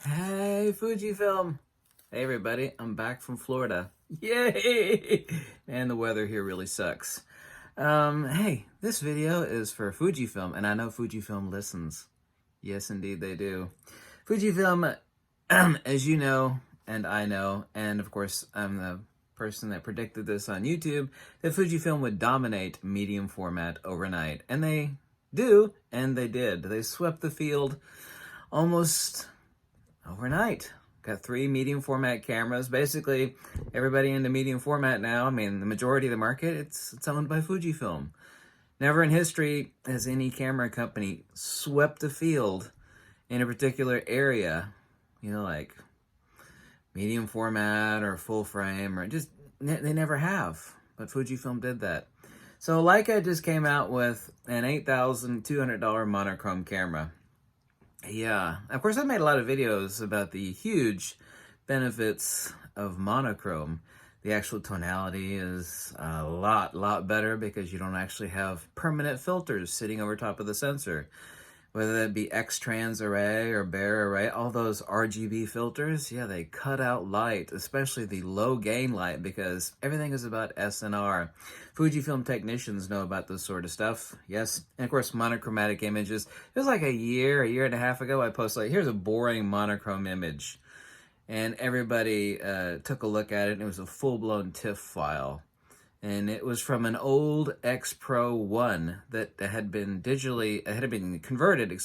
Hey, Fujifilm. Hey, everybody. I'm back from Florida. Yay! And the weather here really sucks. Hey, this video is for Fujifilm, and I know Fujifilm listens. Yes, indeed, they do. Fujifilm, as you know, and I know, and of course, I'm the person that predicted this on YouTube, that Fujifilm would dominate medium format overnight. And they do, and they did. They swept the field almost overnight. Got 3 medium format cameras. Basically, everybody into medium format now. I mean, the majority of the market, it's owned by Fujifilm. Never in history has any camera company swept the field in a particular area, like medium format or full frame, or just, they never have. But Fujifilm did that. So Leica just came out with an $8,200 monochrome camera. Yeah, of course I've made a lot of videos about the huge benefits of monochrome. The actual tonality is a lot better because you don't actually have permanent filters sitting over top of the sensor. Whether that be X-trans array or bare array, all those RGB filters, yeah, they cut out light, especially the low gain light, because everything is about SNR. Fujifilm technicians know about this sort of stuff, yes. And of course, monochromatic images. It was like a year and a half ago, I posted, here's a boring monochrome image. And everybody took a look at it, and it was a full-blown TIFF file. And it was from an old X Pro 1 that had been converted,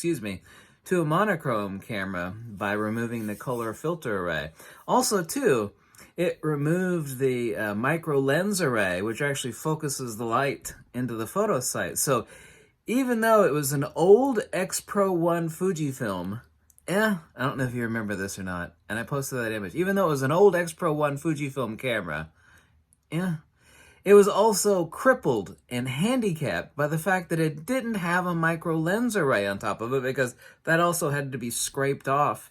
to a monochrome camera by removing the color filter array. Also, too, it removed the micro lens array, which actually focuses the light into the photo site. So even though it was an old X Pro 1 Fujifilm, I don't know if you remember this or not, and I posted that image. Even though it was an old X Pro 1 Fujifilm camera, it was also crippled and handicapped by the fact that it didn't have a micro lens array on top of it, because that also had to be scraped off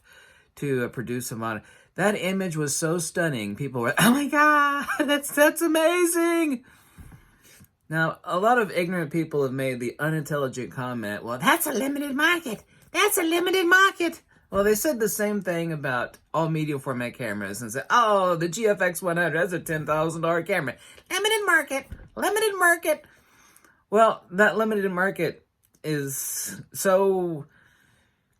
to produce a mono. That image was so stunning. People were, oh my God, that's amazing. Now, a lot of ignorant people have made the unintelligent comment, well, that's a limited market. That's a limited market. Well, they said the same thing about all medium format cameras and said, oh, the GFX 100, that's a $10,000 camera. Limited market, limited market. Well, that limited market is so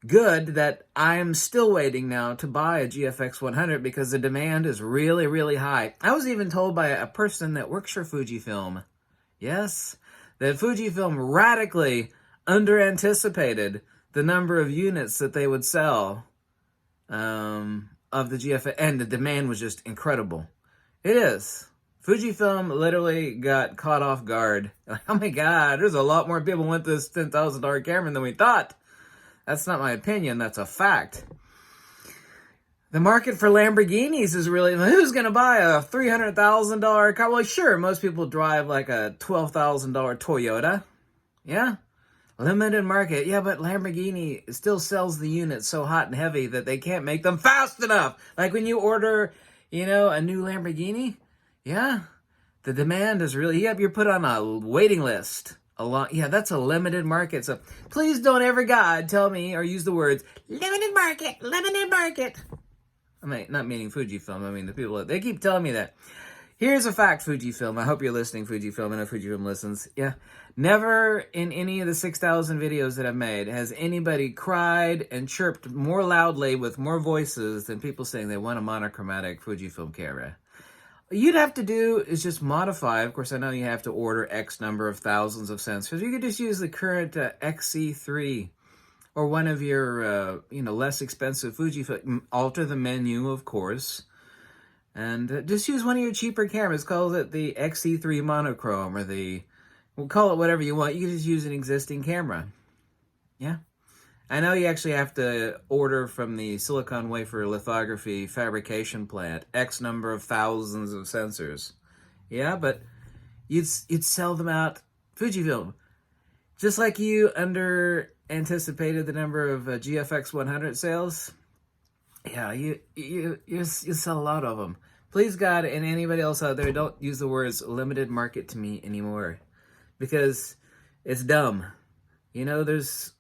good that I'm still waiting now to buy a GFX 100 because the demand is really high. I was even told by a person that works for Fujifilm, yes, that Fujifilm radically under-anticipated the number of units that they would sell of the GFX, and the demand was just incredible. It is. Fujifilm literally got caught off guard. Oh my God, there's a lot more people want this $10,000 camera than we thought. That's not my opinion, that's a fact. The market for Lamborghinis is really, who's going to buy a $300,000 car? Well, sure, most people drive like a $12,000 Toyota. Yeah? Limited market. Yeah, but Lamborghini still sells the units so hot and heavy that they can't make them fast enough. Like when you order, a new Lamborghini, yeah, the demand is really, you're put on a waiting list. Yeah, that's a limited market. So please don't ever, God, tell me or use the words, limited market, limited market. I mean, not meaning Fujifilm. I mean, the people, they keep telling me that. Here's a fact, Fujifilm. I hope you're listening, Fujifilm. I know Fujifilm listens. Yeah. Never in any of the 6,000 videos that I've made has anybody cried and chirped more loudly with more voices than people saying they want a monochromatic Fujifilm camera. All you'd have to do is just modify. Of course, I know you have to order X number of thousands of sensors. You could just use the current XC3 or one of your, less expensive Fujifilm. Alter the menu, of course. And just use one of your cheaper cameras. Call it the XC3 monochrome, or we'll call it whatever you want. You can just use an existing camera. Yeah. I know you actually have to order from the silicon wafer lithography fabrication plant X number of thousands of sensors. Yeah, but you'd sell them out. Fujifilm, just like you anticipated the number of GFX 100 sales. Yeah, you sell a lot of them. Please, God, and anybody else out there, don't use the words limited market to me anymore, because it's dumb. There's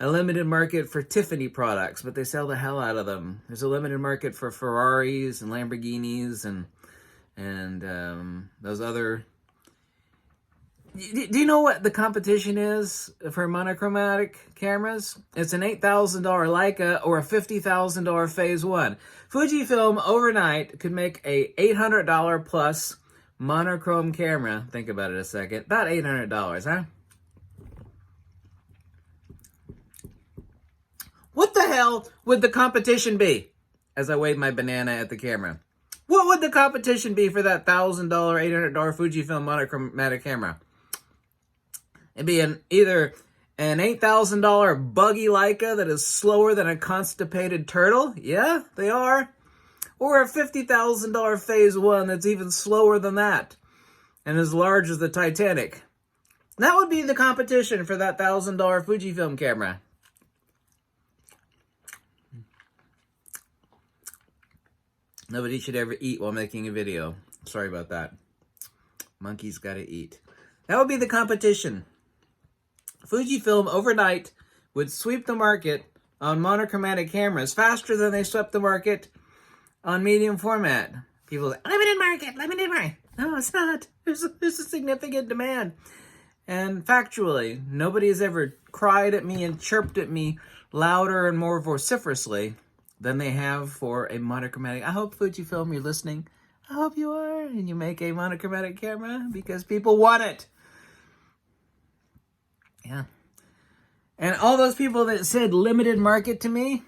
a limited market for Tiffany products, but they sell the hell out of them. There's a limited market for Ferraris and Lamborghinis and those other. Do you know what the competition is for monochromatic cameras? It's an $8,000 Leica or a $50,000 Phase 1. Fujifilm overnight could make a $800 plus monochrome camera. Think about it a second. About $800, huh? What the hell would the competition be? As I wave my banana at the camera. What would the competition be for that $1,000, $800 Fujifilm monochromatic camera? It'd be either an $8,000 buggy Leica that is slower than a constipated turtle. Yeah, they are. Or a $50,000 Phase 1 that's even slower than that and as large as the Titanic. That would be the competition for that $1,000 Fujifilm camera. Nobody should ever eat while making a video. Sorry about that. Monkeys gotta eat. That would be the competition. Fujifilm overnight would sweep the market on monochromatic cameras faster than they swept the market on medium format. People say, limited market. No, it's not. There's a significant demand. And factually, nobody has ever cried at me and chirped at me louder and more vociferously than they have for a monochromatic. I hope Fujifilm, you're listening. I hope you are, and you make a monochromatic camera because people want it. Yeah. And all those people that said limited market to me,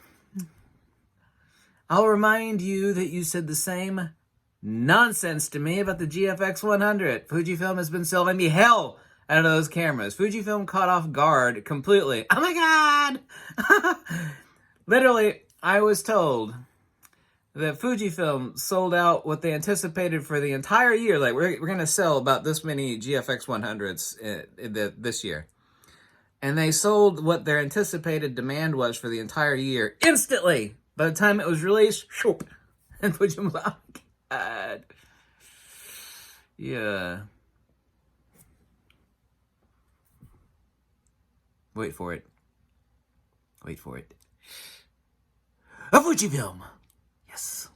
I'll remind you that you said the same nonsense to me about the GFX 100. Fujifilm has been selling me hell out of those cameras. Fujifilm caught off guard completely. Oh my God! Literally, I was told that Fujifilm sold out what they anticipated for the entire year. Like, we're going to sell about this many GFX 100s this year. And they sold what their anticipated demand was for the entire year instantly. By the time it was released, shoop. And Fujifilm was like, oh my God. Yeah. Wait for it. A Fujifilm. Yes.